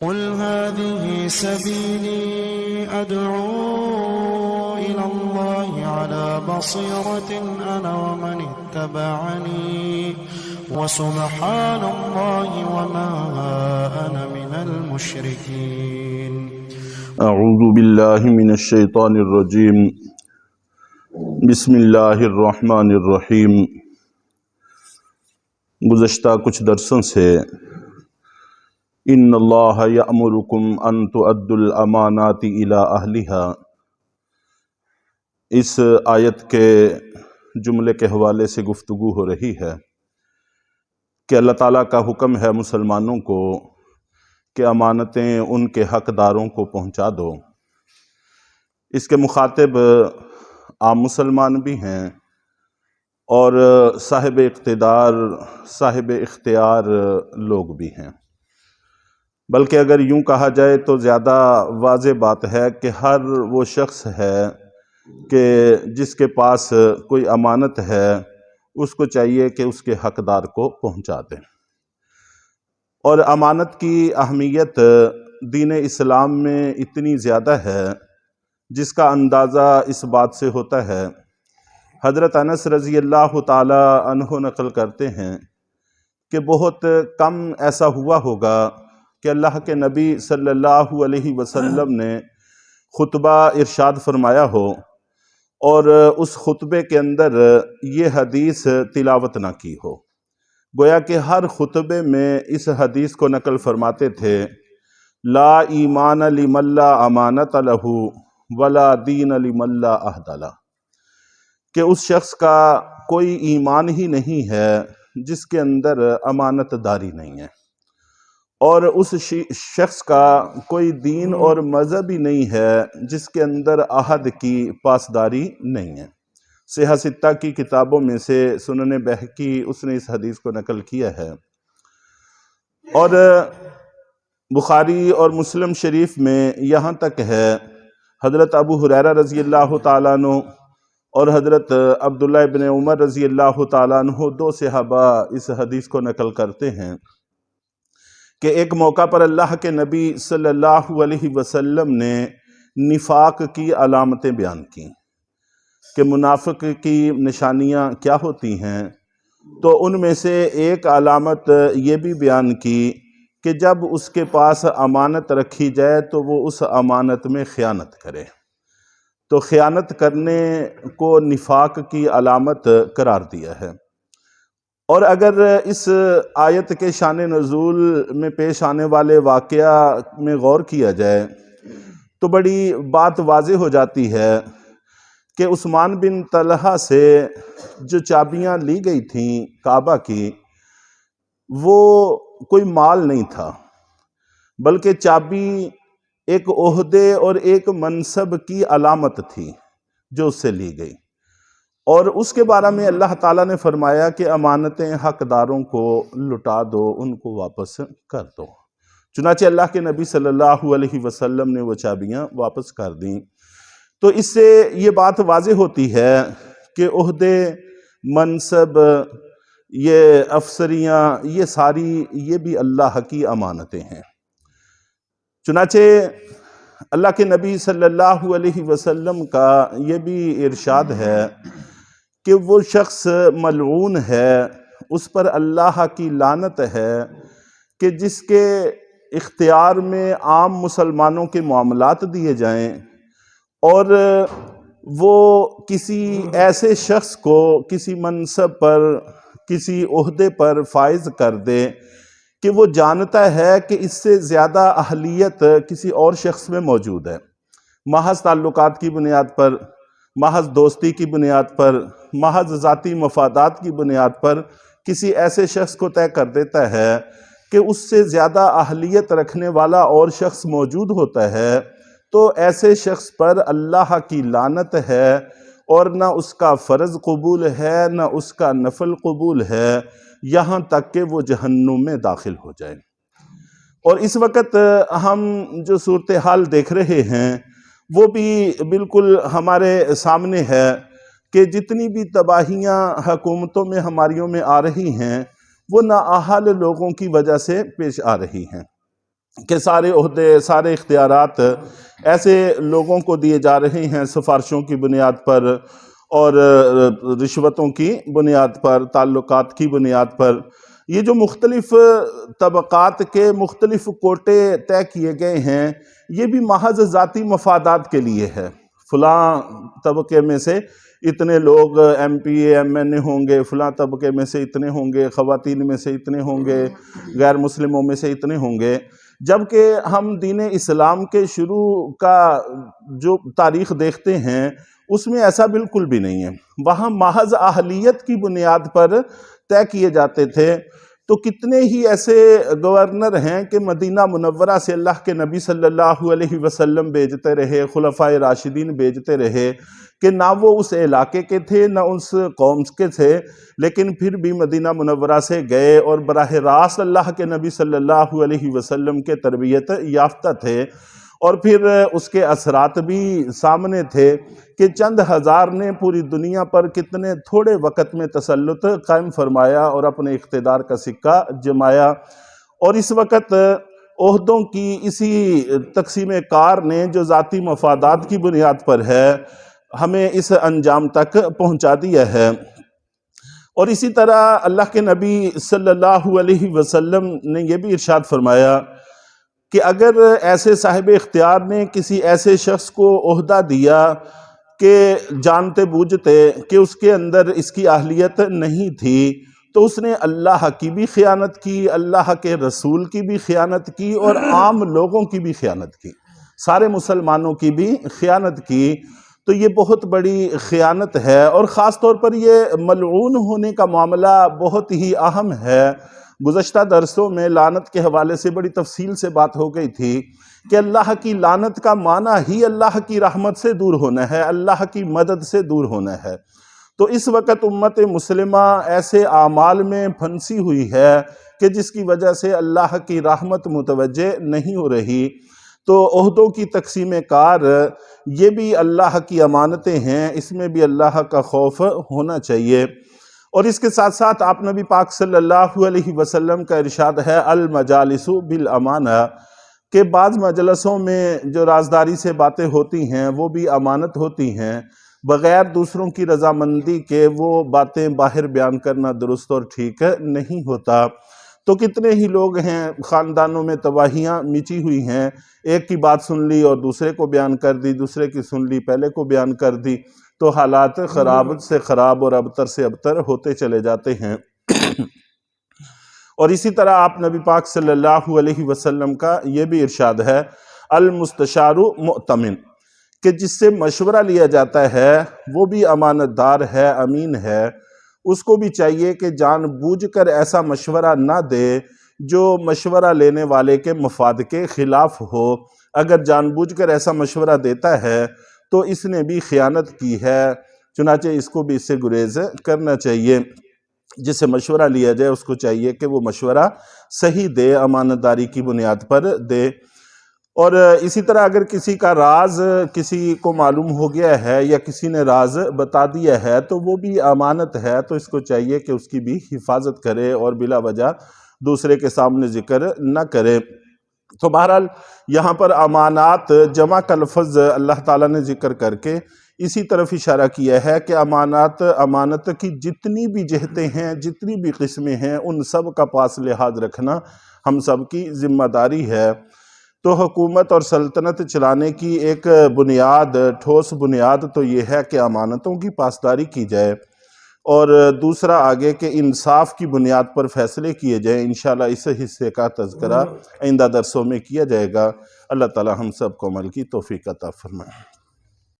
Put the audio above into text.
قل هذه سبيلي أدعو إلى الله على بصيرة أنا ومن اتبعني وسبحان الله وما أنا من المشركين۔ اعوذ باللہ من الشیطان الرجیم، بسم اللہ الرحمن الرحیم۔ گزشتہ کچھ درسوں سے ان اللہ یأمرکم ان تؤدوا الامانات الی اہلہا، اس آیت کے جملے کے حوالے سے گفتگو ہو رہی ہے کہ اللہ تعالیٰ کا حکم ہے مسلمانوں کو کہ امانتیں ان کے حقداروں کو پہنچا دو۔ اس کے مخاطب عام مسلمان بھی ہیں اور صاحب اقتدار، صاحب اختیار لوگ بھی ہیں، بلکہ اگر یوں کہا جائے تو زیادہ واضح بات ہے کہ ہر وہ شخص ہے کہ جس کے پاس کوئی امانت ہے اس کو چاہیے کہ اس کے حقدار کو پہنچا دیں۔ اور امانت کی اہمیت دین اسلام میں اتنی زیادہ ہے جس کا اندازہ اس بات سے ہوتا ہے، حضرت انس رضی اللہ تعالی عنہ نقل کرتے ہیں کہ بہت کم ایسا ہوا ہوگا کہ اللہ کے نبی صلی اللہ علیہ وسلم نے خطبہ ارشاد فرمایا ہو اور اس خطبے کے اندر یہ حدیث تلاوت نہ کی ہو۔ گویا کہ ہر خطبے میں اس حدیث کو نقل فرماتے تھے، لا ایمان لمن لا امانت لہ ولا دین لمن لا عہد لہ، کہ اس شخص کا کوئی ایمان ہی نہیں ہے جس کے اندر امانت داری نہیں ہے، اور اس شخص کا کوئی دین اور مذہب ہی نہیں ہے جس کے اندر عہد کی پاسداری نہیں ہے۔ صحیح ستہ کی کتابوں میں سے سنن بہقی اس نے اس حدیث کو نقل کیا ہے، اور بخاری اور مسلم شریف میں یہاں تک ہے حضرت ابو ہریرہ رضی اللہ تعالیٰ عنہ اور حضرت عبداللہ ابن عمر رضی اللہ تعالیٰ عنہ، دو صحابہ اس حدیث کو نقل کرتے ہیں کہ ایک موقع پر اللہ کے نبی صلی اللہ علیہ وسلم نے نفاق کی علامتیں بیان کیں کہ منافق کی نشانیاں کیا ہوتی ہیں، تو ان میں سے ایک علامت یہ بھی بیان کی کہ جب اس کے پاس امانت رکھی جائے تو وہ اس امانت میں خیانت کرے، تو خیانت کرنے کو نفاق کی علامت قرار دیا ہے۔ اور اگر اس آیت کے شان نزول میں پیش آنے والے واقعہ میں غور کیا جائے تو بڑی بات واضح ہو جاتی ہے کہ عثمان بن طلحہ سے جو چابیاں لی گئی تھیں کعبہ کی، وہ کوئی مال نہیں تھا، بلکہ چابی ایک عہدے اور ایک منصب کی علامت تھی جو اس سے لی گئی، اور اس کے بارے میں اللہ تعالیٰ نے فرمایا کہ امانتیں حقداروں کو لٹا دو، ان کو واپس کر دو۔ چنانچہ اللہ کے نبی صلی اللہ علیہ وسلم نے وہ چابیاں واپس کر دیں۔ تو اس سے یہ بات واضح ہوتی ہے کہ عہدے، منصب، یہ افسریاں، یہ ساری یہ بھی اللہ کی امانتیں ہیں۔ چنانچہ اللہ کے نبی صلی اللہ علیہ وسلم کا یہ بھی ارشاد ہے کہ وہ شخص ملعون ہے، اس پر اللہ کی لعنت ہے کہ جس کے اختیار میں عام مسلمانوں کے معاملات دیے جائیں اور وہ کسی ایسے شخص کو کسی منصب پر، کسی عہدے پر فائز کر دے کہ وہ جانتا ہے کہ اس سے زیادہ اہلیت کسی اور شخص میں موجود ہے، محض تعلقات کی بنیاد پر، محض دوستی کی بنیاد پر، محض ذاتی مفادات کی بنیاد پر کسی ایسے شخص کو طے کر دیتا ہے کہ اس سے زیادہ اہلیت رکھنے والا اور شخص موجود ہوتا ہے، تو ایسے شخص پر اللہ کی لعنت ہے، اور نہ اس کا فرض قبول ہے نہ اس کا نفل قبول ہے، یہاں تک کہ وہ جہنم میں داخل ہو جائے۔ اور اس وقت ہم جو صورتحال دیکھ رہے ہیں وہ بھی بالکل ہمارے سامنے ہے کہ جتنی بھی تباہیاں حکومتوں میں ہماریوں میں آ رہی ہیں وہ نااہل لوگوں کی وجہ سے پیش آ رہی ہیں۔ کہ سارے عہدے سارے اختیارات ایسے لوگوں کو دیے جا رہے ہیں سفارشوں کی بنیاد پر اور رشوتوں کی بنیاد پر، تعلقات کی بنیاد پر۔ یہ جو مختلف طبقات کے مختلف کوٹے طے کیے گئے ہیں، یہ بھی محض ذاتی مفادات کے لیے ہے۔ فلاں طبقے میں سے اتنے لوگ M P A M N A ہوں گے، فلاں طبقے میں سے اتنے ہوں گے، خواتین میں سے اتنے ہوں گے، غیر مسلموں میں سے اتنے ہوں گے، جبکہ ہم دین اسلام کے شروع کا جو تاریخ دیکھتے ہیں اس میں ایسا بالکل بھی نہیں ہے۔ وہاں محض اہلیت کی بنیاد پر طے کیے جاتے تھے۔ تو کتنے ہی ایسے گورنر ہیں کہ مدینہ منورہ سے اللہ کے نبی صلی اللہ علیہ وسلم بھیجتے رہے، خلفائے راشدین بھیجتے رہے، کہ نہ وہ اس علاقے کے تھے نہ اس قوم کے تھے، لیکن پھر بھی مدینہ منورہ سے گئے اور براہ راست اللہ کے نبی صلی اللہ علیہ وسلم کے تربیت یافتہ تھے، اور پھر اس کے اثرات بھی سامنے تھے کہ چند ہزار نے پوری دنیا پر کتنے تھوڑے وقت میں تسلط قائم فرمایا اور اپنے اقتدار کا سکہ جمایا۔ اور اس وقت عہدوں کی اسی تقسیم کار نے جو ذاتی مفادات کی بنیاد پر ہے ہمیں اس انجام تک پہنچا دیا ہے۔ اور اسی طرح اللہ کے نبی صلی اللہ علیہ وسلم نے یہ بھی ارشاد فرمایا کہ اگر ایسے صاحب اختیار نے کسی ایسے شخص کو عہدہ دیا کہ جانتے بوجھتے کہ اس کے اندر اس کی اہلیت نہیں تھی، تو اس نے اللہ کی بھی خیانت کی، اللہ کے رسول کی بھی خیانت کی، اور عام لوگوں کی بھی خیانت کی، سارے مسلمانوں کی بھی خیانت کی۔ تو یہ بہت بڑی خیانت ہے، اور خاص طور پر یہ ملعون ہونے کا معاملہ بہت ہی اہم ہے۔ گزشتہ درسوں میں لعنت کے حوالے سے بڑی تفصیل سے بات ہو گئی تھی کہ اللہ کی لعنت کا معنی ہی اللہ کی رحمت سے دور ہونا ہے، اللہ کی مدد سے دور ہونا ہے۔ تو اس وقت امت مسلمہ ایسے اعمال میں پھنسی ہوئی ہے کہ جس کی وجہ سے اللہ کی رحمت متوجہ نہیں ہو رہی۔ تو عہدوں کی تقسیم کار یہ بھی اللہ کی امانتیں ہیں، اس میں بھی اللہ کا خوف ہونا چاہیے۔ اور اس کے ساتھ ساتھ آپ نبی پاک صلی اللہ علیہ وسلم کا ارشاد ہے المجالس بالامانہ، کہ بعض مجلسوں میں جو رازداری سے باتیں ہوتی ہیں وہ بھی امانت ہوتی ہیں، بغیر دوسروں کی رضامندی کے وہ باتیں باہر بیان کرنا درست اور ٹھیک نہیں ہوتا۔ تو کتنے ہی لوگ ہیں خاندانوں میں تباہیاں مچی ہوئی ہیں، ایک کی بات سن لی اور دوسرے کو بیان کر دی، دوسرے کی سن لی پہلے کو بیان کر دی، تو حالات خراب سے خراب اور ابتر سے ابتر ہوتے چلے جاتے ہیں۔ اور اسی طرح آپ نبی پاک صلی اللہ علیہ وسلم کا یہ بھی ارشاد ہے المستشار مؤتمن، کہ جس سے مشورہ لیا جاتا ہے وہ بھی امانت دار ہے، امین ہے۔ اس کو بھی چاہیے کہ جان بوجھ کر ایسا مشورہ نہ دے جو مشورہ لینے والے کے مفاد کے خلاف ہو۔ اگر جان بوجھ کر ایسا مشورہ دیتا ہے تو اس نے بھی خیانت کی ہے، چنانچہ اس کو بھی اس سے گریز کرنا چاہیے۔ جس سے مشورہ لیا جائے اس کو چاہیے کہ وہ مشورہ صحیح دے، امانت داری کی بنیاد پر دے۔ اور اسی طرح اگر کسی کا راز کسی کو معلوم ہو گیا ہے یا کسی نے راز بتا دیا ہے تو وہ بھی امانت ہے، تو اس کو چاہیے کہ اس کی بھی حفاظت کرے اور بلا وجہ دوسرے کے سامنے ذکر نہ کرے۔ تو بہرحال یہاں پر امانات جمع کا لفظ اللہ تعالیٰ نے ذکر کر کے اسی طرف اشارہ کیا ہے کہ امانت کی جتنی بھی جہتیں ہیں، جتنی بھی قسمیں ہیں، ان سب کا پاس لحاظ رکھنا ہم سب کی ذمہ داری ہے۔ تو حکومت اور سلطنت چلانے کی ایک بنیاد، ٹھوس بنیاد تو یہ ہے کہ امانتوں کی پاسداری کی جائے، اور دوسرا آگے کہ انصاف کی بنیاد پر فیصلے کیے جائیں۔ انشاءاللہ اس حصے کا تذکرہ آئندہ درسوں میں کیا جائے گا۔ اللہ تعالی ہم سب کو عمل کی توفیق عطا فرمائے۔